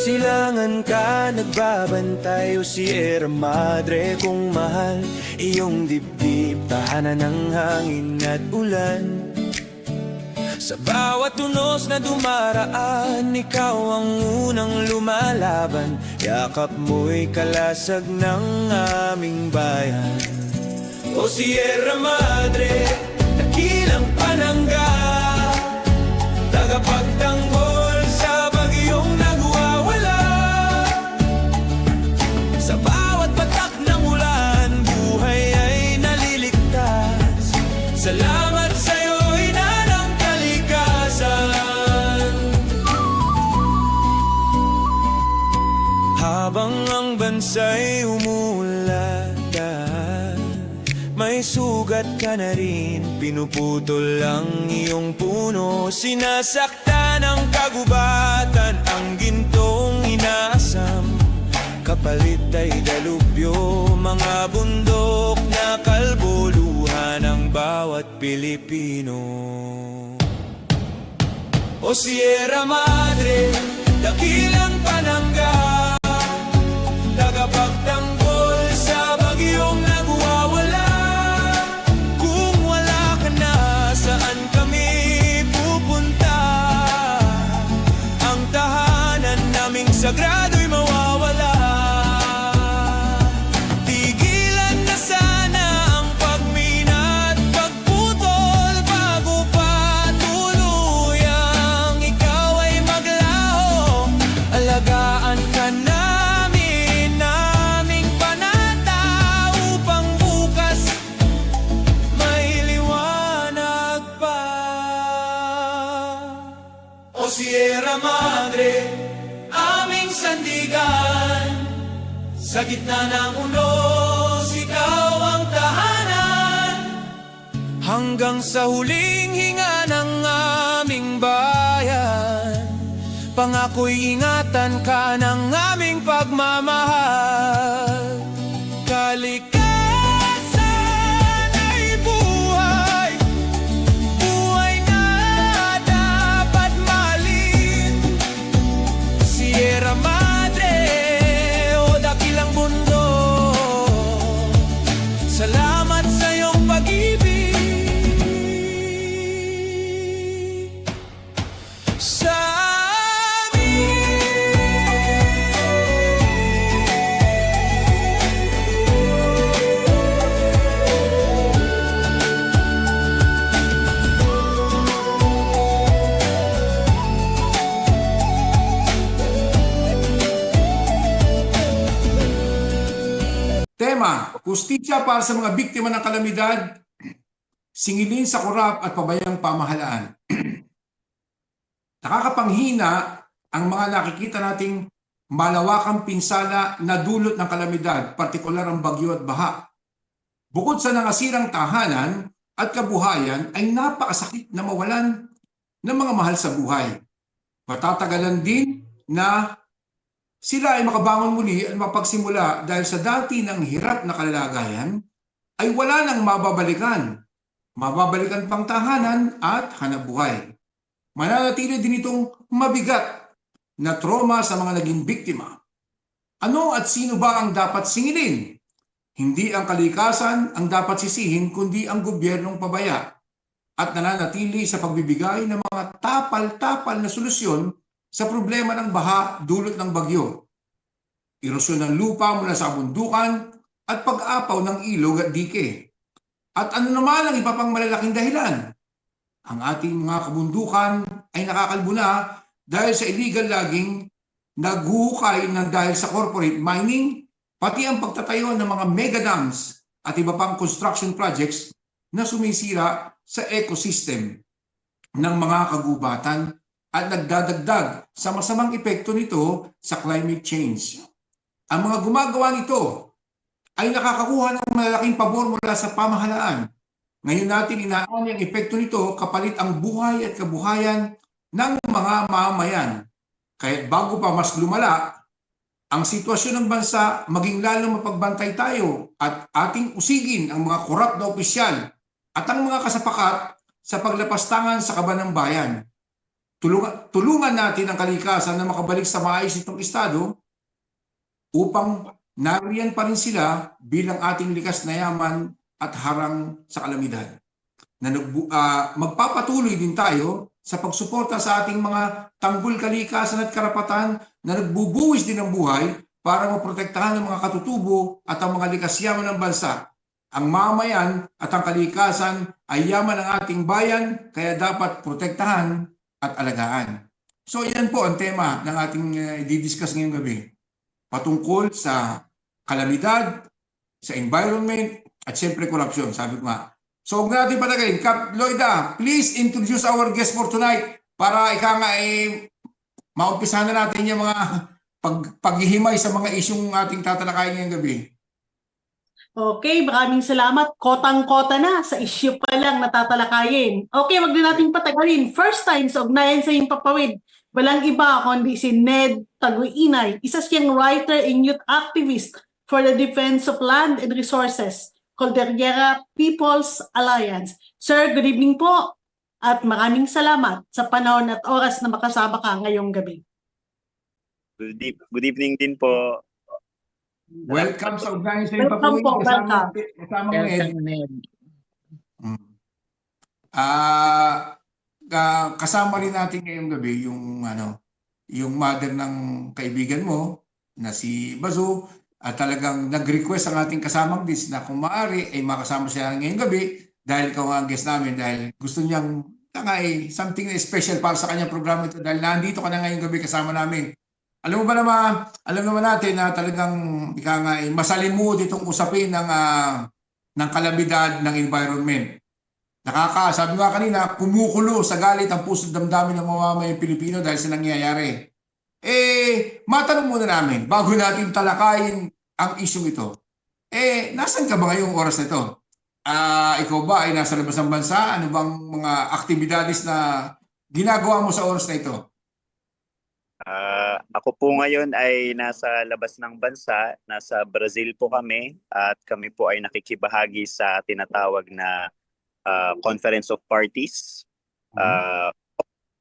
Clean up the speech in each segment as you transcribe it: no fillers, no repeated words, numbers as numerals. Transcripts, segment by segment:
Silangan ka nagbabantay o Sierra Madre kung mahal iyong dibdib, tahanan ng hangin at ulan. Sa bawat tunos na dumaraan, ikaw ang unang lumalaban. Yakap mo'y kalasag ng aming bayan. O Sierra Madre, dakilang panangga, tagapagtanggol sa bagyong nagwawala. Sa bawat patak ng ulan, buhay ay naliligtas. Salamat sa'yo'y nanang kalikasan. Habang ang bansa'y umuulagan, may sugat ka na rin, pinuputol ang iyong puno. Sinasaktan ang kagubatan, ang gintong inaasam. Kapalit ay dalubyo, mga bundok na kalboluhan ng bawat Pilipino. O Sierra Madre, dakilang panangga, tagapagtanggol sa bagyong nagwawala. Kung wala ka na, saan kami pupunta? Ang tahanan naming sagrado'y mawawala. Tigilan na sana ang pagmina at pagputol bago pa tuluyang ikaw ay maglaho. Alagaan ka namin, naming panata, upang bukas may liwanag pa. O Sierra Madre, aming sandigan, sa gitna ng unos, ikaw ang tahanan. Hanggang sa huling hinga ng aming bayan, pangako'y ingatan ka ng aming pagmamahal. Kalikasan ay buhay, buhay na dapat mahalin. Sierra Madre, o dakilang bundok, salamat sa iyong pag-ibig. Sa Tema, hustisya para sa mga biktima ng kalamidad, singilin sa korap at pabayang pamahalaan. Nakakapanghina ang mga nakikita nating malawakang pinsala na dulot ng kalamidad, partikular ang bagyo at baha. Bukod sa nangasirang tahanan at kabuhayan, ay napakasakit na mawalan ng mga mahal sa buhay. Matatagalan din na sila ay makabangon muli at mapagsimula dahil sa dati ng hirap na kalagayan ay wala nang mababalikan. Mababalikan pang tahanan at hanapbuhay. Mananatili din itong mabigat na trauma sa mga naging biktima. Ano at sino ba ang dapat singilin? Hindi ang kalikasan ang dapat sisihin, kundi ang gobyernong pabaya at nananatili sa pagbibigay ng mga tapal-tapal na solusyon sa problema ng baha dulot ng bagyo, erosyon ng lupa mula sa kabundukan at pag-apaw ng ilog at dike. At ano naman ang iba pang malalaking dahilan? Ang ating mga kabundukan ay nakakalbo na dahil sa illegal logging, naghuhukay ng dahil sa corporate mining, pati ang pagtatayo ng mga mega dams at iba pang construction projects na sumisira sa ecosystem ng mga kagubatan at nagdadagdag sa masamang epekto nito sa climate change. Ang mga gumagawa nito ay nakakakuha ng malalaking pabor mula sa pamahalaan. Ngayon natin inaani ang epekto nito kapalit ang buhay at kabuhayan ng mga mamamayan. Kaya't bago pa mas lumala ang sitwasyon ng bansa, maging lalong mapagbantay tayo at ating usigin ang mga korap na opisyal at ang mga kasapakat sa paglapastangan sa kaban ng bayan. tulungan natin ang kalikasan na makabalik sa maayos itong estado upang nariyan pa rin sila bilang ating likas na yaman at harang sa kalamidad. Magpapatuloy din tayo sa pagsuporta sa ating mga tanggol kalikasan at karapatan na nagbubuwis din ng buhay para maprotektahan ang mga katutubo at ang mga likas yaman ng bansa. Ang mamayan at ang kalikasan ay yaman ng ating bayan, kaya dapat protektahan at alagaan. So yan po ang tema ng ating i-discuss ngayong gabi. Patungkol sa kalamidad, sa environment, at siyempre korupsyon, sabi ko nga. So huwag natin patagayin. Kap Loida, please introduce our guest for tonight para maumpisahan na natin yung mga paghihimay sa mga isyong ating tatalakayin ngayong gabi. Okay, maraming salamat. Kotang-kota na sa issue pa lang natatalakayin. Okay, wag na natin patagalin. First time sa ugnayan sa Himpapawid, walang iba kundi si Ned Taguinay, isa siyang writer and youth activist for the defense of land and resources, Caldera People's Alliance. Sir, good evening po at maraming salamat sa panahon at oras na makasama ka ngayong gabi. Good evening din po. Welcome sa ugnayan sa Welcome Himpapawid. po, welcome. Kasama Ned. Ned. Kasama rin natin ngayong gabi yung mother ng kaibigan mo na si Bazu, at talagang nag-request ang ating kasamang dis na kung maaari ay makasama siya ngayong gabi dahil ikaw ang guest namin, dahil gusto niyang something special para sa kanyang programa ito dahil nandito ka na ngayong gabi kasama namin. Alam naman natin na talagang masalimuot itong usapin ng kalamidad ng environment. Sabi nga kanina, kumukulo sa galit ang puso't damdamin ng mamamayang Pilipino dahil sa nangyayari. Matanong muna namin, bago natin talakayin ang isyong ito, nasan ka ba ngayong oras na ito? Ikaw ba ay nasa labas ng bansa? Ano bang mga aktibidades na ginagawa mo sa oras na ito? Ako po ngayon ay nasa labas ng bansa, nasa Brazil po kami at kami po ay nakikibahagi sa tinatawag na Conference of Parties.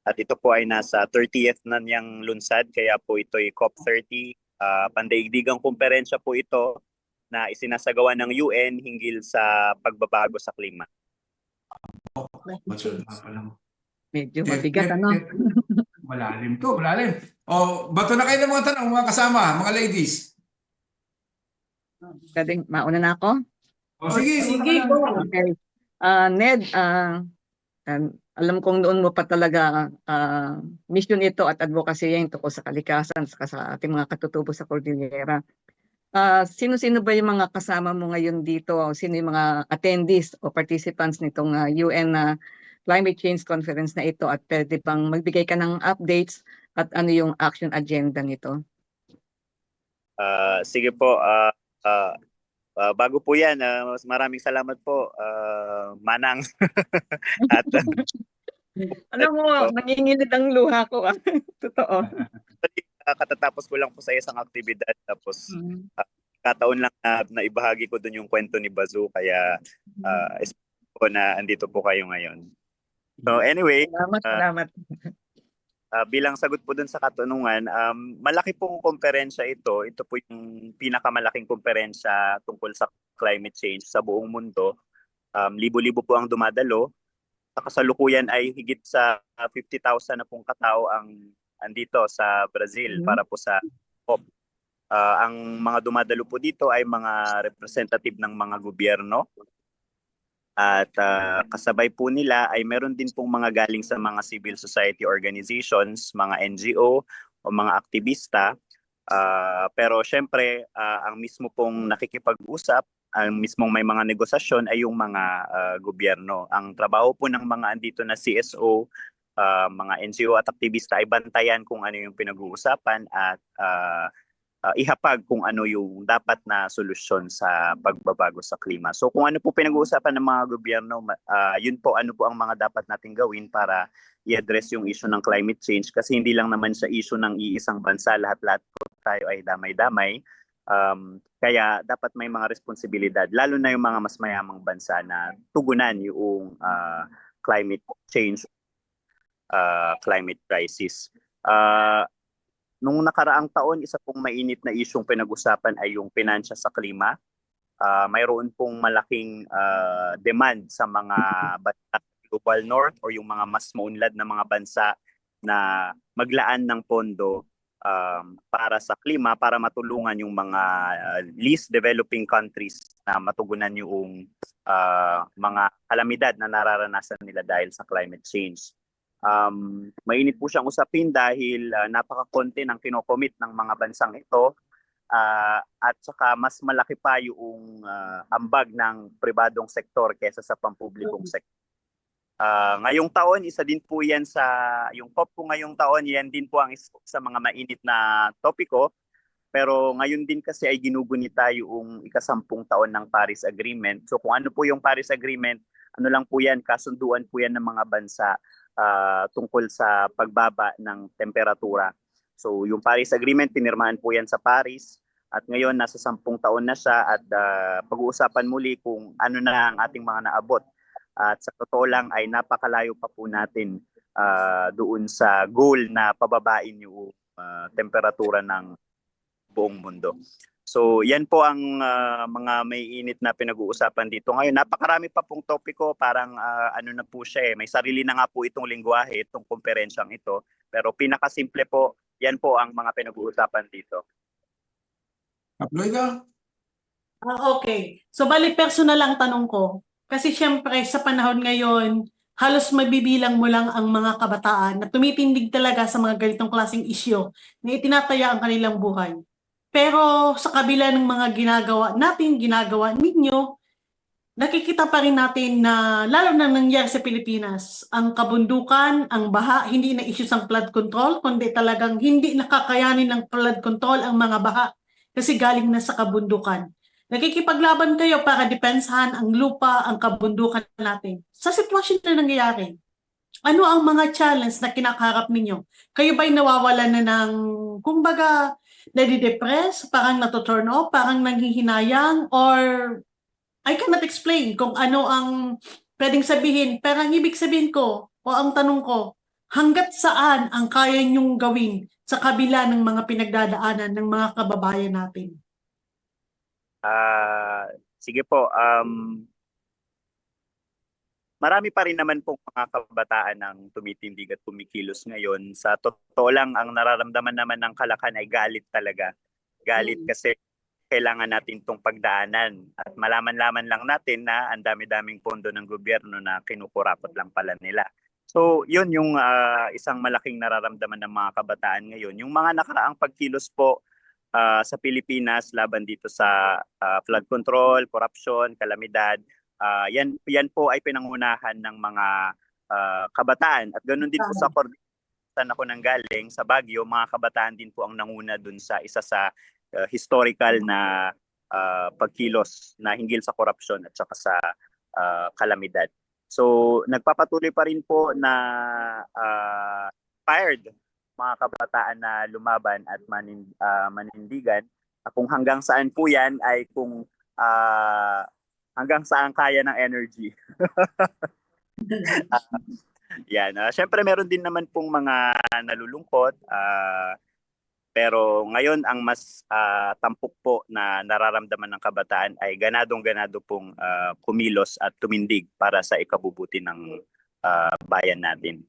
At ito po ay nasa 30th na niyang lunsad, kaya po ito ay COP30. Pandaigdigang kumperensya po ito na isinasagawa ng UN hinggil sa pagbabago sa klima. Medyo mabigat, ano? Malalim to, malalim. Bato na kayo ng mga tanong, mga kasama, mga ladies. Pwedeng mauna na ako? Sige. go. Okay. Ned, alam kong noon mo pa talaga mission ito at advocacy yan tungkol sa kalikasan sa ating mga katutubo sa Cordillera. Sino-sino ba yung mga kasama mo ngayon dito? Sino yung mga attendees o participants nitong UN Climate Change Conference na ito, at pwede bang magbigay ka ng updates at ano yung action agenda nito? Sige po. Bago po yan, maraming salamat po, Manang. At alam mo, nangingilid ang luha ko. Totoo. Katatapos ko lang po sa isang aktibidad, tapos kataon lang na ibahagi ko dun yung kwento ni Bazu, kaya po na andito po kayo ngayon. So anyway, Salamat. bilang sagot po dun sa katanungan, malaki pong komperensya ito. Ito po yung pinakamalaking komperensya tungkol sa climate change sa buong mundo. Libo-libo po ang dumadalo. Sa kasalukuyan ay higit sa 50,000 na pong katao ang andito sa Brazil para po sa COP. Ang mga dumadalo po dito ay mga representative ng mga gobyerno. At kasabay po nila ay meron din pong mga galing sa mga civil society organizations, mga NGO o mga aktivista. Pero syempre, ang mismo pong nakikipag-usap, ang mismong may mga negosasyon ay yung mga gobyerno. Ang trabaho po ng mga andito na CSO, mga NGO at aktivista ay bantayan kung ano yung pinag-uusapan at ihapag kung ano yung dapat na solusyon sa pagbabago sa klima. So kung ano po pinag-uusapan ng mga gobyerno, yun po ano po ang mga dapat nating gawin para i-address yung issue ng climate change, kasi hindi lang naman sa issue ng iisang bansa, lahat-lahat po tayo ay damay-damay. Kaya dapat may mga responsibilidad, lalo na yung mga mas mayamang bansa na tugunan yung climate change. climate crisis. Nung nakaraang taon, isa pong mainit na isyong pinag-usapan ay yung pinansya sa klima. Mayroon pong malaking demand sa mga bansa global north or yung mga mas maunlad na mga bansa na maglaan ng pondo para sa klima para matulungan yung mga least developing countries na matugunan yung mga kalamidad na nararanasan nila dahil sa climate change. Mainit po siyang usapin dahil napakakonti ng kinocommit ng mga bansang ito at saka mas malaki pa yung ambag ng pribadong sektor kaysa sa pampublikong sektor. Ngayong taon, isa din po yan yung COP po ngayong taon, yan din po ang isa sa mga mainit na topiko. Pero ngayon din kasi ay ginugunita yung ika-10 taon ng Paris Agreement. So kung ano po yung Paris Agreement, ano lang po yan, kasunduan po yan ng mga bansa tungkol sa pagbaba ng temperatura. So yung Paris Agreement, pinirmahan po yan sa Paris. At ngayon, nasa 10 taon na siya at pag-uusapan muli kung ano na ang ating mga naabot. At sa totoo lang ay napakalayo pa po natin doon sa goal na pababain yung temperatura ng buong mundo. So yan po ang mga may init na pinag-uusapan dito. Ngayon, napakarami pa pong topiko, parang ano na po siya may sarili na nga po itong lingwahe, itong komperensyang ito. Pero pinakasimple po, yan po ang mga pinag-uusapan dito. Aploida? Okay. So bali personal lang tanong ko. Kasi syempre sa panahon ngayon, halos mabibilang mo lang ang mga kabataan na tumitindig talaga sa mga ganitong klaseng isyu na itinataya ang kanilang buhay. Pero sa kabila ng mga ginagawa ninyo, nakikita pa rin natin na lalo na nangyari sa Pilipinas, ang kabundukan, ang baha, hindi na issues ang flood control, kundi talagang hindi nakakayanin ng flood control ang mga baha kasi galing na sa kabundukan. Nakikipaglaban kayo para depensahan ang lupa, ang kabundukan natin. Sa sitwasyon na nangyayari, ano ang mga challenge na kinakaharap ninyo? Kayo ba'y nawawalan na ng, kumbaga, nadidepress, parang natuturn off, parang nanghihinayang, or I cannot explain kung ano ang pwedeng sabihin. Pero ang ibig sabihin ko, o ang tanong ko, hanggat saan ang kaya nyong gawin sa kabila ng mga pinagdadaanan ng mga kababayan natin? Sige po, marami pa rin naman pong mga kabataan ang tumitindig at kumikilos ngayon. Sa totoo lang, ang nararamdaman naman ng Kalakan ay galit talaga. Galit kasi kailangan natin itong pagdaanan. At malaman-laman lang natin na ang dami-daming pondo ng gobyerno na kinukurapot lang pala nila. So, yun yung isang malaking nararamdaman ng mga kabataan ngayon. Yung mga nakaraang pagkilos po sa Pilipinas laban dito sa flood control, corruption, kalamidad, yan po ay pinangunahan ng mga kabataan. At ganoon din po sa saan ako nanggaling, sa Baguio, mga kabataan din po ang nanguna dun sa isa sa historical na pagkilos na hinggil sa korupsyon at saka sa kalamidad. So nagpapatuloy pa rin po na fired mga kabataan na lumaban at manindigan. Kung hanggang saan po yan ay kung hanggang saan kaya ng energy. Yan. Siyempre meron din naman pong mga nalulungkot. Pero ngayon ang mas tampok po na nararamdaman ng kabataan ay ganadong-ganado pong kumilos at tumindig para sa ikabubuti ng bayan natin.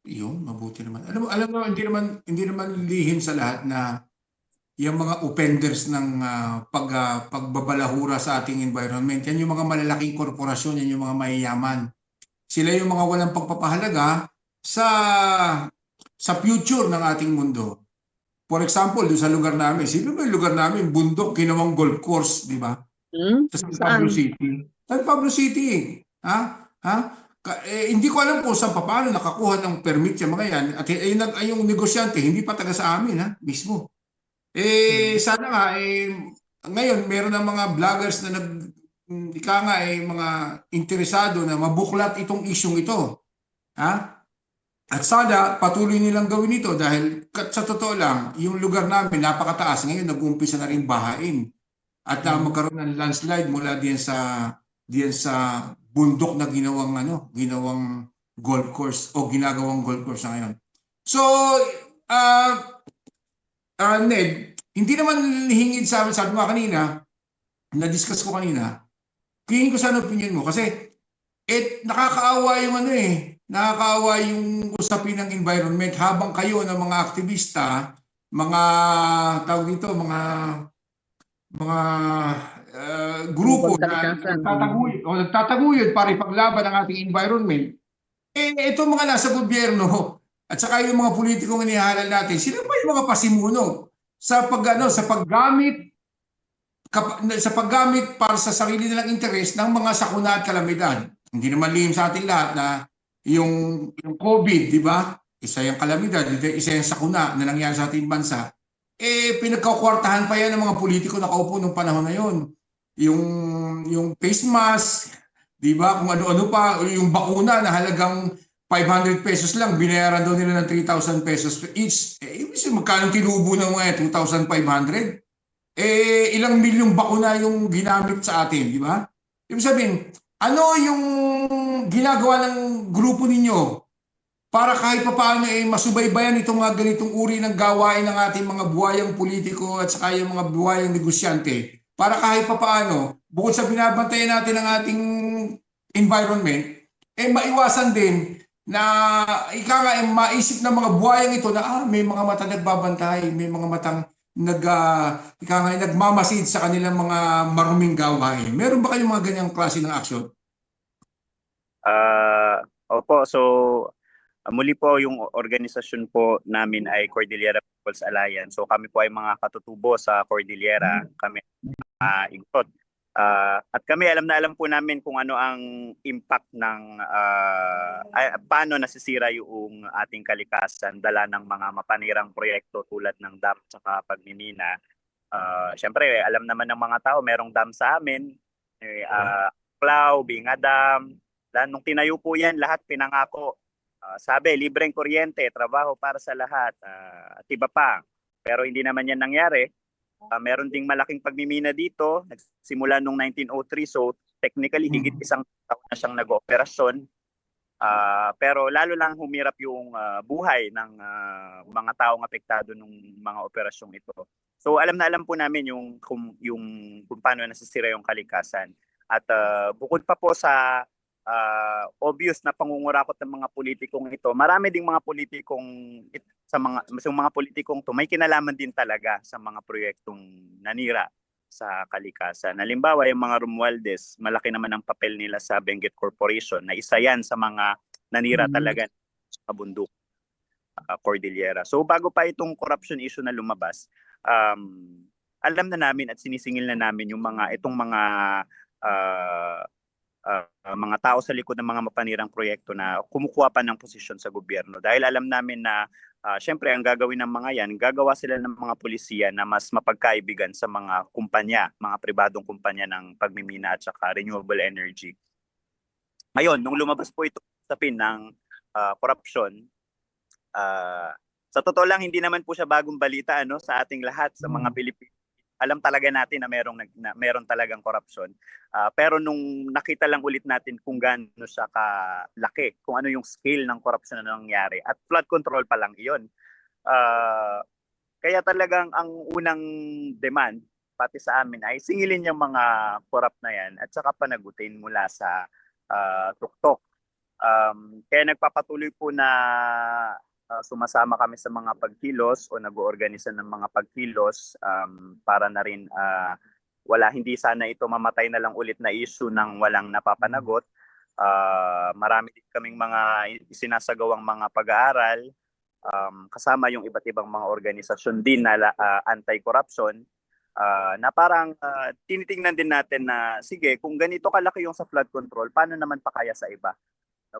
Yun, mabuti naman. Alam mo, hindi naman lihim sa lahat na yung mga offenders ng pagbabalahura sa ating environment, yan yung mga malalaking korporasyon, yan yung mga mayayaman. Sila yung mga walang pagpapahalaga sa future ng ating mundo. For example, doon sa lugar namin, sino ba yung lugar namin? Bundok, ginawang golf course, di ba? Sa San Pablo City. San Pablo City. Hindi ko alam kung saan paano nakakuha ng permit yung mga yan. At yung negosyante, hindi pa taga sa amin, mismo. Sana nga, ngayon, meron ng mga vloggers na mga interesado na mabuklat itong isyong ito. At sana patuloy nilang gawin ito dahil sa totoo lang, yung lugar namin napakataas. Ngayon, nag-uumpisa na rin bahain. At magkaroon ng landslide mula diyan sa bundok na ginawang golf course o ginagawang golf course na ngayon. So, uh, Ned, hindi naman hingid sa amin, sabi mo kanina, na-discuss ko kanina, tingin ko sa opinion mo kasi nakakaawa yung nakakaawa yung usapin ng environment habang kayo ng mga aktivista, mga tawag dito, mga grupo na Kalikasan. nagtataguyod para ipaglaban ang ating environment. Ito mga nasa gobyerno at saka yung mga politikong inihalal natin, sila ba yung mga pasimuno sa paggamit para sa sarili nilang interes ng mga sakuna at kalamidad. Hindi naman lihim sa ating lahat na yung COVID, di ba? Isa yung kalamidad, isa yung sakuna na nangyari sa ating bansa. Pinagkakwartahan pa yan ng mga politiko na kaupo nung panahon na yun. Yung face mask, di ba? Kung ano-ano pa, yung bakuna na halagang 500 pesos lang, binayaran daw nila ng 3,000 pesos each. Magkano tinubo ng mga 2,500? Ilang milyong bakuna yung ginamit sa atin, di ba? Ibig sabihin, ano yung ginagawa ng grupo ninyo para kahit papaano masubaybayan itong mga ganitong uri ng gawain ng ating mga buhayang politiko at saka yung mga buhayang negosyante para kahit papaano, bukod sa binabantayan natin ng ating environment, maiwasan din na maisip ng mga buhayang ito na may mga mata nagbabantay, may mga matang nagmamasid sa kanilang mga maruming gawain. Meron ba kayong mga ganyang klase ng aksyon? Opo, so muli po yung organisasyon po namin ay Cordillera People's Alliance. So kami po ay mga katutubo sa Cordillera, kami igtot. At kami alam na alam po namin kung ano ang impact ng paano nasisira yung ating kalikasan dala ng mga mapanirang proyekto tulad ng dam at pagmimina. Siyempre, alam naman ng mga tao, merong dam sa amin, Clau, Binga Dam. Nung tinayo po yan, lahat pinangako. Sabi, libreng kuryente, trabaho para sa lahat, at iba pa. Pero hindi naman yan nangyari. Meron ding malaking pagmimina dito, nagsimula noong 1903, so technically higit isang taon na siyang nag-ooperasyon. Pero lalo lang humirap yung buhay ng mga taong apektado ng mga operasyong ito. So alam na alam po namin kung paano nasisira yung kalikasan. At bukod pa po sa obvious na pangungurakot ng mga politikong ito, marami ding mga politikong mga politikong to may kinalaman din talaga sa mga proyektong nanira sa kalikasan. Halimbawa, yung mga Romualdez, malaki naman ang papel nila sa Benguet Corporation na isa yan sa mga nanira talaga sa bundok, Cordillera. So bago pa itong corruption issue na lumabas, alam na namin at sinisingil na namin yung mga tao sa likod ng mga mapanirang proyekto na kumukuha pa ng posisyon sa gobyerno. Dahil alam namin na syempre ang gagawin ng mga yan, gagawa sila ng mga polisiya na mas mapagkaibigan sa mga kumpanya, mga pribadong kumpanya ng pagmimina at saka renewable energy. Ngayon, nung lumabas po ito sa pin ng corruption, sa totoo lang, hindi naman po siya bagong balita sa ating lahat, sa mga Pilipino. Alam talaga natin na meron talagang korupsyon. Pero nung nakita lang ulit natin kung gaano siya kalaki, kung ano yung scale ng korupsyon na nangyari, at flood control pa lang iyon. Kaya talagang ang unang demand, pati sa amin, ay singilin yung mga corrupt na yan at saka panagutin mula sa tuktok. Kaya nagpapatuloy po na sumasama kami sa mga pagkilos o nag-oorganisa ng mga pagkilos para na rin hindi sana ito mamatay na lang ulit na issue ng walang napapanagot. Marami din kaming mga isinasagawang mga pag-aaral kasama yung iba't ibang mga organisasyon din na anti-corruption na parang tinitingnan din natin na sige, kung ganito kalaki yung sa flood control, paano naman pa kaya sa iba?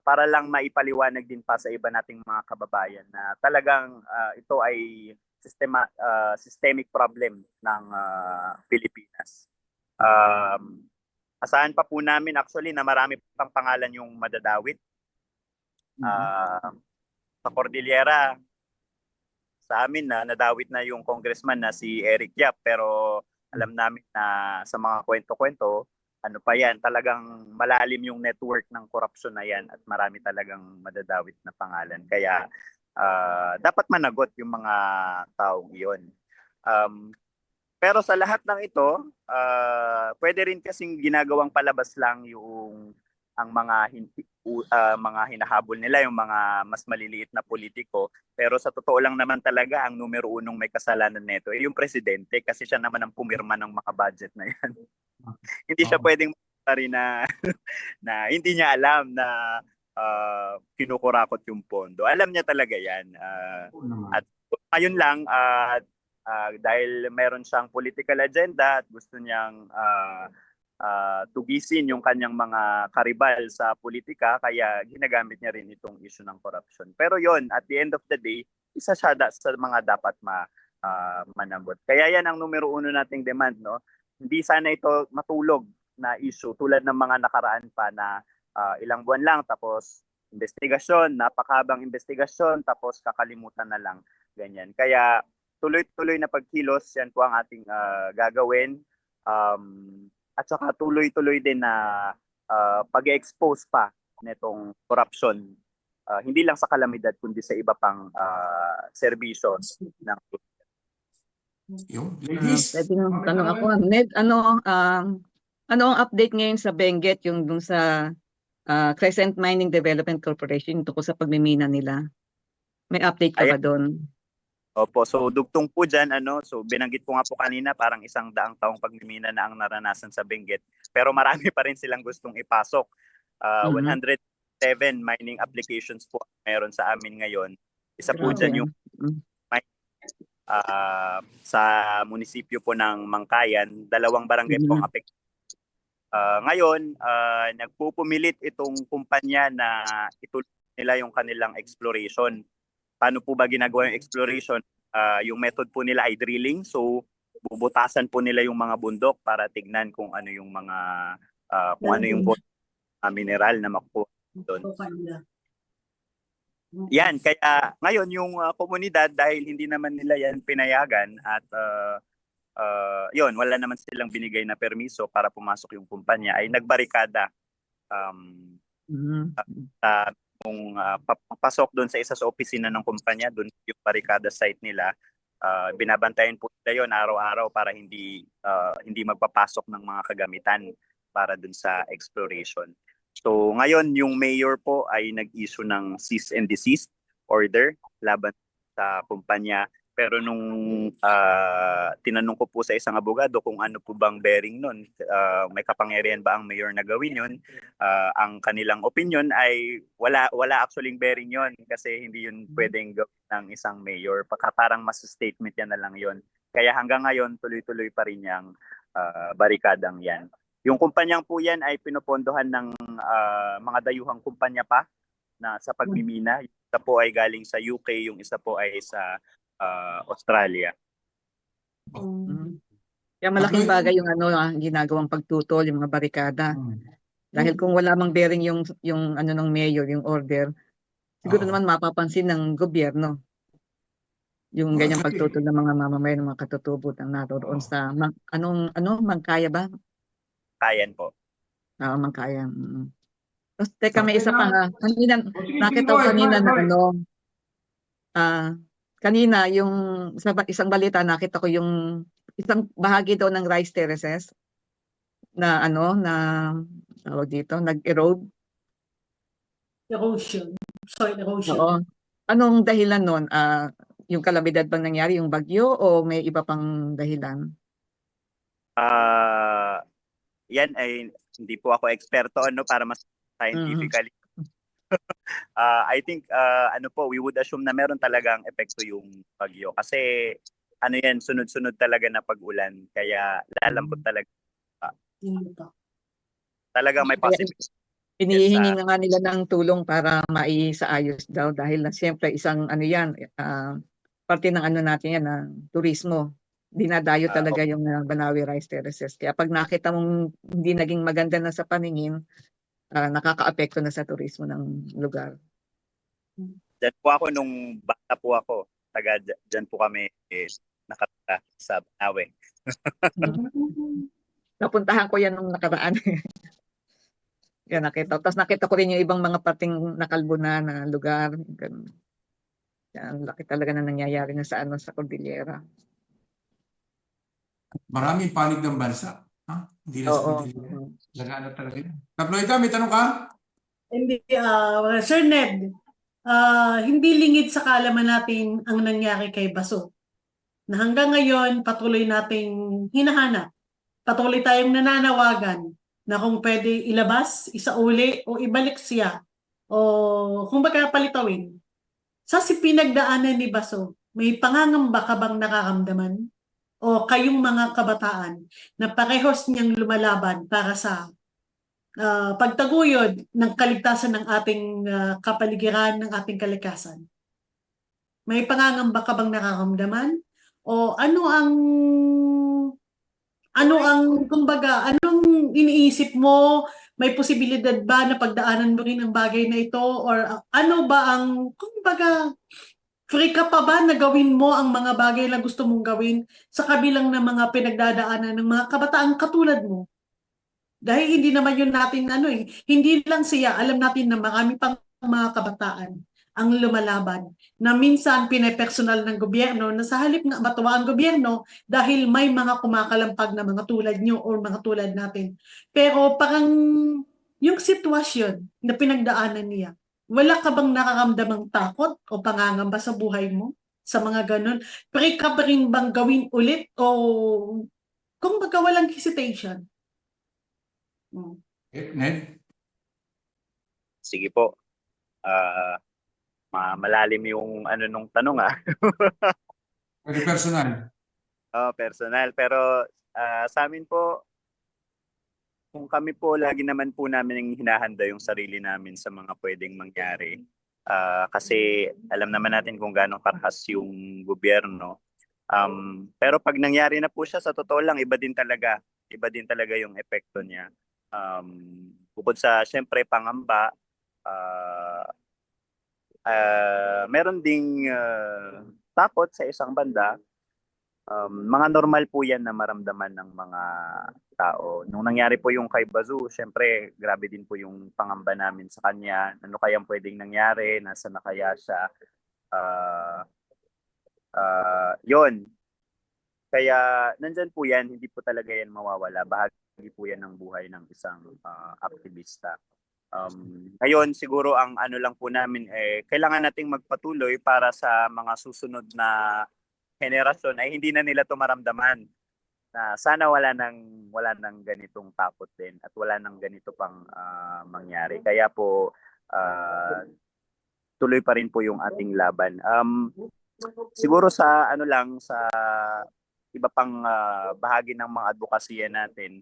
Para lang maipaliwanag din pa sa iba nating mga kababayan na talagang ito ay systemic problem ng Pilipinas. Asahan pa po namin actually na marami pang pangalan yung madadawit. Sa Cordillera, sa amin na nadawit na yung congressman na si Eric Yap, pero alam namin na sa mga kwento-kwento, ano pa yan, talagang malalim yung network ng korupsyon na yan at marami talagang madadawit na pangalan. Kaya dapat managot yung mga taong iyon. Pero sa lahat ng ito, pwede rin kasing ginagawang palabas lang yung ang mga hinahabol nila, yung mga mas maliliit na politiko. Pero sa totoo lang naman talaga, ang numero unong may kasalanan nito ay yung presidente kasi siya naman ang pumirma ng mga budget na yan. Hindi siya pwedeng rin na, na hindi niya alam na kinukurakot yung pondo. Alam niya talaga yan. At ngayon lang, dahil meron siyang political agenda at gusto niyang tugisin yung kanyang mga karibal sa politika, kaya ginagamit niya rin itong issue ng corruption. Pero yon, at the end of the day, isa siya sa mga dapat managot. Kaya yan ang numero uno nating demand, no? Hindi sana ito matulog na issue tulad ng mga nakaraan pa na ilang buwan lang tapos investigasyon, napakahabang investigasyon tapos kakalimutan na lang, ganyan. Kaya tuloy-tuloy na pagkilos, yan po ang ating gagawin. At saka tuloy-tuloy din na pag-expose pa nitong corruption. Hindi lang sa kalamidad, kundi sa iba pang serbisyo ng Yung ladies, Pwede nang tanong ako, Ned, ano ang update ngayon sa Benguet, yung dun sa Crescent Mining Development Corporation tungkol sa pagmimina nila? May update ka ba doon? Opo, so dugtong po dyan, so binanggit ko nga po kanina, parang 100 taong pagmimina na ang naranasan sa Benguet. Pero marami pa rin silang gustong ipasok. 107 mining applications po meron sa amin ngayon. Isa po dyan yung sa munisipyo po ng Mangkayan, 2 barangay po ang apekto. Ngayon, nagpupumilit itong kumpanya na ituloy nila yung kanilang exploration. Paano po ba ginagawa yung exploration? Yung method po nila ay drilling. So, bubutasan po nila yung mga bundok para tignan kung ano yung mga mineral na makukuha doon. Yan, kaya ngayon yung komunidad, dahil hindi naman nila yan pinayagan at yun, wala naman silang binigay na permiso para pumasok yung kumpanya, ay nagbarikada kung papasok doon sa isa sa opisina ng kumpanya, doon yung barikada site nila. Binabantayan po nila yun araw-araw para hindi magpapasok ng mga kagamitan para doon sa exploration. So ngayon yung mayor po ay nag-issue ng cease and desist order laban sa kumpanya. Pero nung tinanong ko po sa isang abogado kung ano po bang bearing nun, may kapangyarihan ba ang mayor na gawin yun, ang kanilang opinion ay wala actually bearing yun kasi hindi yun pwedeng gawin ng isang mayor. Parang mas statement yan na lang yun. Kaya hanggang ngayon tuloy-tuloy pa rin yung barikadang yan. Yung kumpanyang po yan ay pinopondohan ng mga dayuhang kumpanya pa na sa pagmimina. Yung isa po ay galing sa UK, yung isa po ay sa Australia. Kaya malaking bagay yung ginagawang pagtutol, yung mga barikada. Dahil kung wala mang bearing yung ng mayor, yung order, siguro naman mapapansin ng gobyerno yung ganyang pagtutol ng mga mamamayan, ng mga katutubo na naroon sa Mangkaya ba? Kayan po. Mangkaya. Tapos teka, may isa pa nga. Kanina, nakita ko kanina na kanina yung sa isang balita, nakita ko yung isang bahagi daw ng rice terraces na tawag dito, nag-erode. Erosion. Soil erosion. Oo. Anong dahilan nun? Yung kalamidad bang nangyari, yung bagyo, o may iba pang dahilan? Yan ay hindi po ako eksperto para mas scientifically. I think we would assume na meron talagang epekto yung bagyo kasi yan, sunod-sunod talaga na pag-ulan, kaya lalambot talaga. Talagang may possibility. Inihingi na nga nila ng tulong para maisaayos daw dahil na siyempre isang parte ng natin yan, ng turismo. Dinadayo talaga yung Banawe Rice Terraces. Kaya pag nakita mong hindi naging maganda na sa paningin, nakaka-apekto na sa turismo ng lugar. Diyan po ako nung bata po ako. Diyan po kami nakatira sa Banawe. Napuntahan ko yan nung nakaraan. Yan, nakita. Tapos nakita ko rin yung ibang mga pating nakalbo na lugar. Ganun. Yan, laki talaga na nangyayari na sa sa Cordillera. Maraming panig ng bansa. Ha? Hindi na sa Oo. Cordillera. Lagana talaga yun. Kaploida, may tanong ka? Hindi, Sir Ned, hindi lingid sa kaalaman natin ang nangyari kay Baso. Na hanggang ngayon, patuloy nating hinahanap. Patuloy tayong nananawagan na kung pwede ilabas, isauli, o ibalik siya. O kung baga palitawin. Sa pinagdaanan ni Baso, may pangangamba ka bang nakakamdaman? O kayong mga kabataan na parehos niyang lumalaban para sa pagtaguyod ng kaligtasan ng ating kapaligiran, ng ating kalikasan? May pangangamba ka bang nakakamdaman? O kumbaga, anong iniisip mo? May posibilidad ba na pagdaanan mo rin ang bagay na ito? Or ano ba ang, kumbaga, free ka pa ba na gawin mo ang mga bagay na gusto mong gawin sa kabilang ng mga pinagdadaanan ng mga kabataan katulad mo? Dahil hindi naman yun natin hindi lang siya, alam natin na marami pang mga kabataan ang lumalaban na minsan pinepersonal ng gobyerno na sa halip nga matuwa ang gobyerno dahil may mga kumakalampag na mga tulad nyo o mga tulad natin. Pero parang yung sitwasyon na pinagdaanan niya, wala ka bang nakaramdamang takot o pangangamba sa buhay mo? Sa mga ganun? Pre ka pa rin bang gawin ulit o kung baga walang hesitation? Ned? Sige po. Malalim yung nung tanong Pwede personal. personal. Pero sa amin po, kung kami po, lagi naman po namin hinahanda yung sarili namin sa mga pwedeng mangyari. Kasi alam naman natin kung gaano karahas yung gobyerno. Pero pag nangyari na po siya, sa totoo lang, iba din talaga yung epekto niya. Bukod sa syempre pangamba, meron ding takot sa isang banda. Mga normal po yan na maramdaman ng mga tao. Nung nangyari po yung kay Bazu, syempre grabe din po yung pangamba namin sa kanya. Ano kayang pwedeng nangyari? Nasa na kaya siya? Yun. Kaya nandyan po yan, hindi po talaga yan mawawala. Bahagi po yan ng buhay ng isang aktivista. Ngayon siguro ang lang po namin kailangan nating magpatuloy para sa mga susunod na henerasyon ay hindi na nila to maramdaman. Na sana wala nang ganitong takot din at wala nang ganito pang mangyari. Kaya po tuloy pa rin po yung ating laban. Siguro sa sa iba pang bahagi ng mga advokasya natin,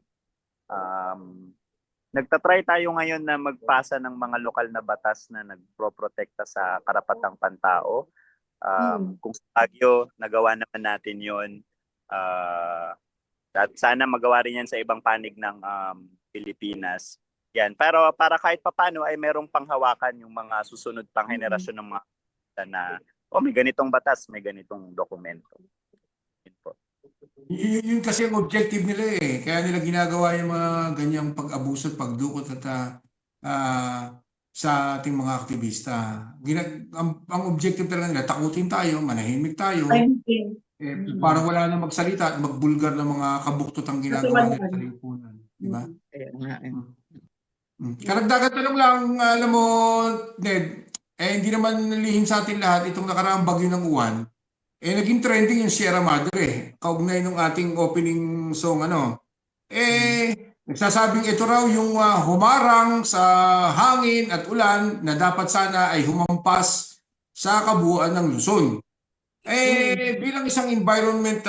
nagtatry tayo ngayon na magpasa ng mga lokal na batas na nagproprotekta sa karapatang pantao. Kung sa Baguio, nagawa naman natin yon. At sana magawa rin yan sa ibang panig ng Pilipinas. Yan. Pero para kahit papano ay merong panghawakan yung mga susunod pang henerasyon ng mga na may ganitong batas, may ganitong dokumento. Yun po. Yun kasi ang objective nila eh. Kaya nila ginagawa yung mga ganyang pag-abuso at pagdukot at sa ating mga aktivista. Ang objective talaga nila, takutin tayo, manahimik tayo. Parang wala na magsalita at magbulgar ng mga kabuktot ang ginagawa nila sa lipunan. Diba? Karagdagan tanong lang, alam mo, Ned, hindi naman lihim sa atin lahat itong nakaraang bagyo ng uwan. Naging trending yung Sierra Madre, kaugnay ng ating opening song, nagsasabing ito raw yung humarang sa hangin at ulan na dapat sana ay humampas sa kabuuan ng Luzon. Bilang isang environment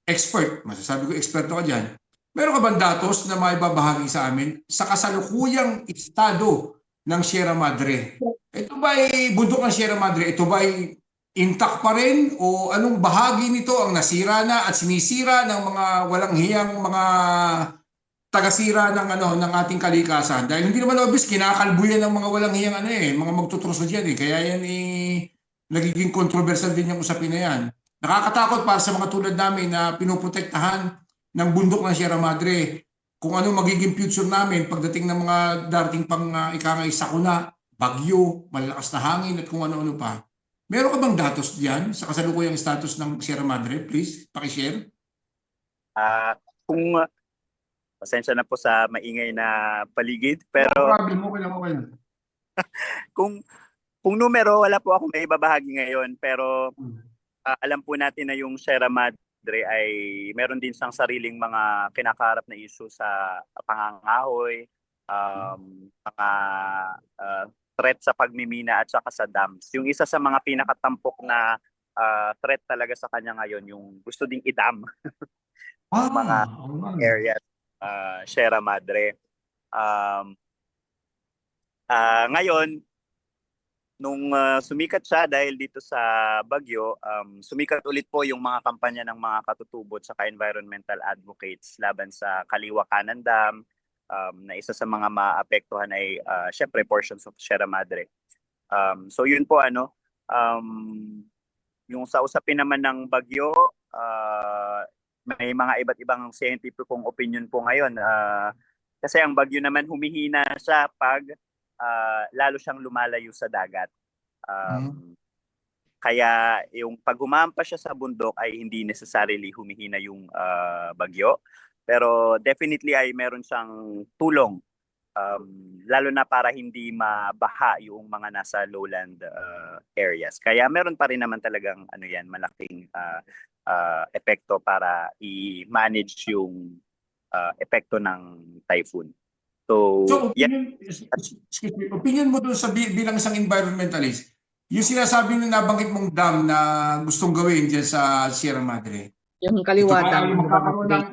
expert, masasabi ko eksperto ka dyan, meron ka bang datos na maibabahagi sa amin sa kasalukuyang estado ng Sierra Madre? Ito ba ay bundok ng Sierra Madre? Ito ba ay intact pa rin o anong bahagi nito ang nasira na at sinisira ng mga walang hiyang mga tagasira ng ating kalikasan? Dahil hindi naman obvious kinakalbuyan ng mga walang hiyang mga magtutroso diyan kaya yan nagiging controversial din yung usapin na yan. Nakakatakot para sa mga tulad namin na pinoprotektahan ng bundok ng Sierra Madre. Kung ano magiging future namin pagdating ng mga darating pang ikangay sakuna, bagyo, malalakas na hangin at kung ano-ano pa. Meron ka bang datos diyan sa kasalukuyang status ng Sierra Madre? Please, paki-share. Kung pasensya na po sa maingay na paligid, No pero problem, okay lang, okay lang. kung numero, wala po akong maibabahagi ngayon, pero Hmm. alam po natin na yung Sierra Madre ay meron din siyang sariling mga kinakaharap na issue sa pangangahoy, mga threat sa pagmimina at saka sa dams. Yung isa sa mga pinakatampok na threat talaga sa kanya ngayon, yung gusto ding idam mga Oo nga. areas, Sierra Madre. Ngayon, nung sumikat siya dahil dito sa bagyo, sumikat ulit po yung mga kampanya ng mga katutubot sa environmental advocates laban sa Kaliwa Kanan Dam, na isa sa mga maapektuhan ay syempre portions of Sierra Madre. So yun po yung sa usapin naman ng bagyo, may mga iba't ibang scientificong opinion po ngayon. Kasi ang bagyo naman humihina siya pag lalo siyang lumalayo sa dagat. Kaya yung pag humampas siya sa bundok ay hindi necessarily humihina yung bagyo. Pero definitely ay meron siyang tulong. Lalo na para hindi mabaha yung mga nasa lowland areas. Kaya meron pa rin naman talagang malaking epekto para i-manage yung epekto ng typhoon. So opinion mo doon sa bilang isang environmentalist, yung sinasabi na nabanggit mong dam na gustong gawin dyan sa Sierra Madre. Yung kaliwa Ito ba dam, ay ano ba, magkakaroon ng,